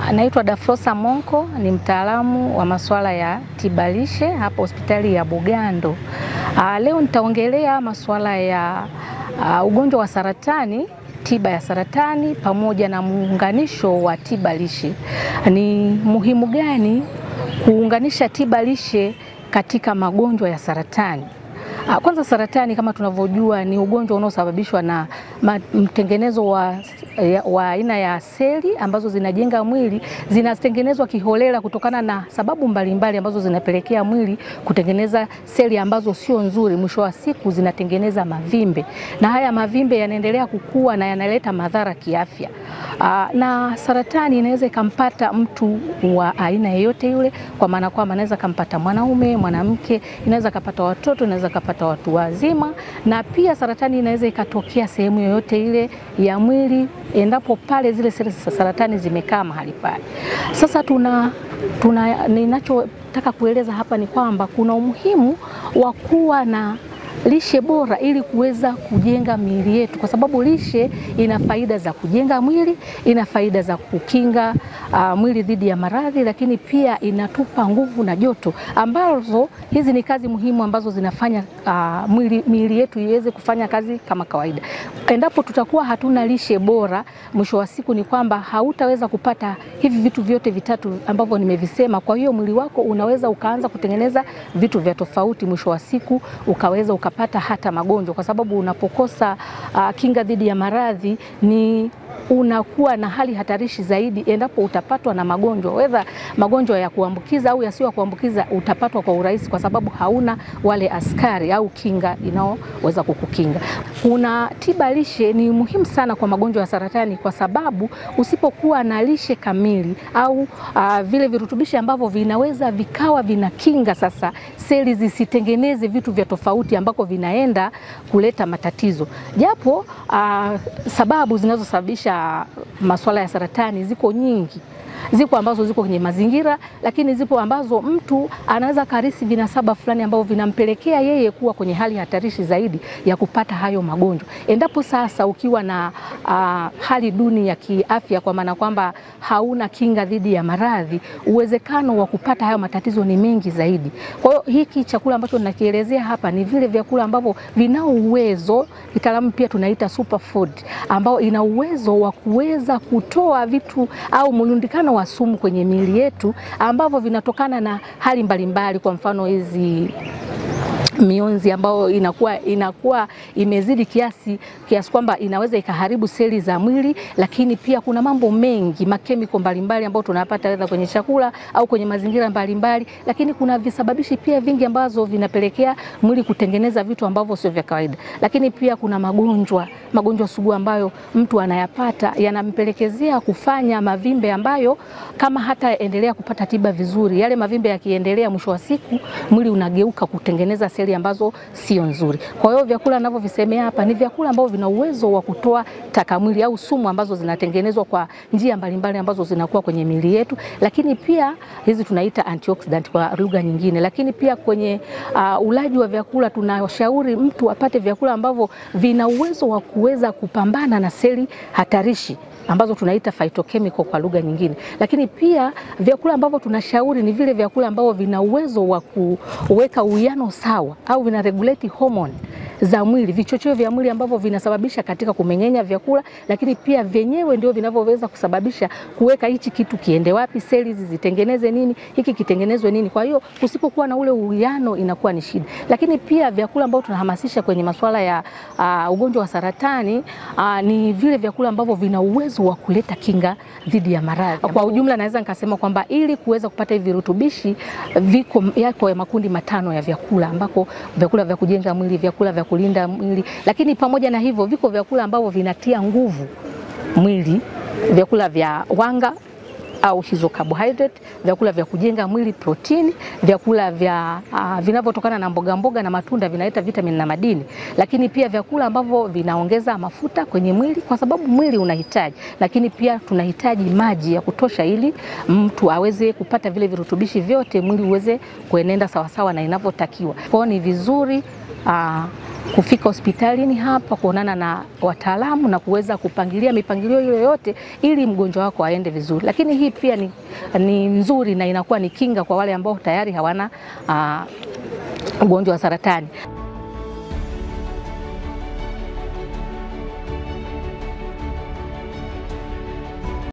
Naitwa Dafrosa Monko, ni mtaalamu wa masuala ya tiba lishe hapa hospitali ya Bugando. Leo nitaongelea masuala ya ugonjwa wa saratani, tiba ya saratani pamoja na muunganisho wa tiba lishe. Ni muhimu gani kuunganisha tiba lishe katika magonjwa ya saratani? Kwanza, saratani kama tunavyojua ni ugonjwa unaosababishwa na mtengenezo wa aina ya seli ambazo zinajenga mwili, zinatengenezwa kiholela kutokana na sababu mbalimbali ambazo zinapelekea mwili kutengeneza seli ambazo sio nzuri. Mwisho wa siku zinatengeneza mavimbe, na haya mavimbe yanaendelea kukua na yanaleta madhara kiafya. Na saratani inaweza ikampata mtu wa aina yoyote yule, kwa maana kwamba anaweza kampata mwanaume, mwanamke, inaweza kapata watoto, inaweza kapata watu wazima, na pia saratani inaweza ikatokea sehemu yoyote ile ya mwili endapo pale zile seli za saratani zimekaa mahali pale. Sasa ninachotaka kueleza hapa ni kwamba kuna umuhimu wa kuwa na lishe bora ili kuweza kujenga miili yetu, kwa sababu lishe ina faida za kujenga mwili, ina faida za kukinga mwili dhidi ya maradhi, lakini pia inatupa nguvu na joto, ambazo hizi ni kazi muhimu ambazo zinafanya miili yetu iweze kufanya kazi kama kawaida. Endapo tutakuwa hatuna lishe bora, mwisho wa siku ni kwamba hautaweza kupata hivi vitu vyote vitatu ambavyo nimevisema. Kwa hiyo mwili wako unaweza ukaanza kutengeneza vitu vya tofauti, mwisho wa siku ukaweza ukapata hata magonjwa, kwa sababu unapokosa kinga dhidi ya maradhi ni unakuwa na hali hatarishi zaidi. Endapo utapatwa na magonjwa, whether magonjwa ya kuambukiza au yasiyo ya kuambukiza, utapatwa kwa urahisi kwa sababu hauna wale askari au kinga inaoweza kukukinga. Kuna tiba lishe ni muhimu sana kwa magonjwa ya saratani, kwa sababu usipokuwa na lishe kamili au vile virutubishi ambavyo vinaweza vikawa vinakinga sasa seli zisitengeneze vitu vya tofauti ambako vinaenda kuleta matatizo. Japo sababu zinazosababisha masuala ya saratani ziko nyingi. Ziko ambazo ziko kwenye mazingira, lakini zipo ambazo mtu anaweza karisi vinasaba fulani ambavyo vinampelekea yeye kuwa kwenye hali hatarishi zaidi ya kupata hayo magonjwa. Endapo sasa ukiwa na hali duni ya kiafya, kwa maana kwamba hauna kinga dhidi ya maradhi, uwezekano wa kupata hayo matatizo ni mengi zaidi. Kwa hiyo hiki chakula ambacho ninakielezea hapa ni vile vyakula ambavyo vinao uwezo, kitaalamu pia tunaita superfood, ambao ina uwezo wa kuweza kutoa vitu au mlundikano wa sumu kwenye miili yetu ambavyo vinatokana na hali mbalimbali. Kwa mfano hizi mionzi ambayo inakuwa imezidi kiasi kwamba inaweza ikaharibu seli za mwili, lakini pia kuna mambo mengi, makemiko mbalimbali ambayo tunapata aidha kwenye chakula au kwenye mazingira mbalimbali, lakini kuna visababishi pia vingi ambazo vinapelekea mwili kutengeneza vitu ambavyo sio vya kawaida. Lakini pia kuna magonjwa sugu ambayo mtu anayapata, yanampelekezea kufanya mavimbe ambayo kama hata endelea kupata tiba vizuri, yale mavimbe yakiendelea, mwisho wa siku mwili unageuka kutengeneza seli ambazo sio nzuri. Kwa hiyo vyakula ninavyovisemea hapa ni vyakula ambavyo vina uwezo wa kutoa taka mwili au sumu ambazo zinatengenezwa kwa njia mbalimbali ambazo zinakuwa kwenye miili yetu, lakini pia hizi tunaita antioxidant kwa lugha nyingine. Lakini pia kwenye ulaji wa vyakula tunashauri mtu apate vyakula ambavyo vina uwezo wa kuweza kupambana na seli hatarishi ambazo tunaita phytochemical kwa lugha nyingine. Lakini pia vyakula ambavyo tunashauri ni vile vyakula ambavyo vina uwezo wa kuweka uwiano sawa au vina regulate hormone za mwili, vichocheo vya mwili ambavyo vinasababisha katika kumeng'enya vyakula, lakini pia vyenyewe ndio vinavyoweza kusababisha kuweka hichi kitu kiende wapi, seli zitengeneze nini, hiki kitengenezwe nini. Kwa hiyo usipokuwa na ule uwiano inakuwa ni shida. Lakini pia vyakula ambavyo tunahamasisha kwenye masuala ya ugonjwa wa saratani ni vile vyakula ambavyo vina uwezo wa kuleta kinga dhidi ya maradhi. Kwa ujumla naweza nikasema kwamba ili kuweza kupata hivi virutubishi yako ya makundi matano ya vyakula, ambako vyakula vya kujenga mwili, vyakula vya kulinda mwili, lakini pamoja na hivyo viko vyakula ambavyo vinatia nguvu mwili, vyakula vya wanga au hizo carbohydrate, vyakula vya kujenga mwili protini, vyakula vya vinavyotokana na mboga na matunda vinaleta vitamini na madini, lakini pia vyakula ambavyo vinaongeza mafuta kwenye mwili kwa sababu mwili unahitaji, lakini pia tunahitaji maji ya kutosha ili mtu aweze kupata vile virutubishi vyote, mwili uweze kuenenda sawa sawa na inavyotakiwa. Kwa hiyo ni vizuri kufika hospitalini hapa kuonana na wataalamu na kuweza kupangilia mipangilio ile yote ili mgonjwa wako aende vizuri. Lakini hii pia ni nzuri na inakuwa ni kinga kwa wale ambao tayari hawana ugonjwa wa saratani.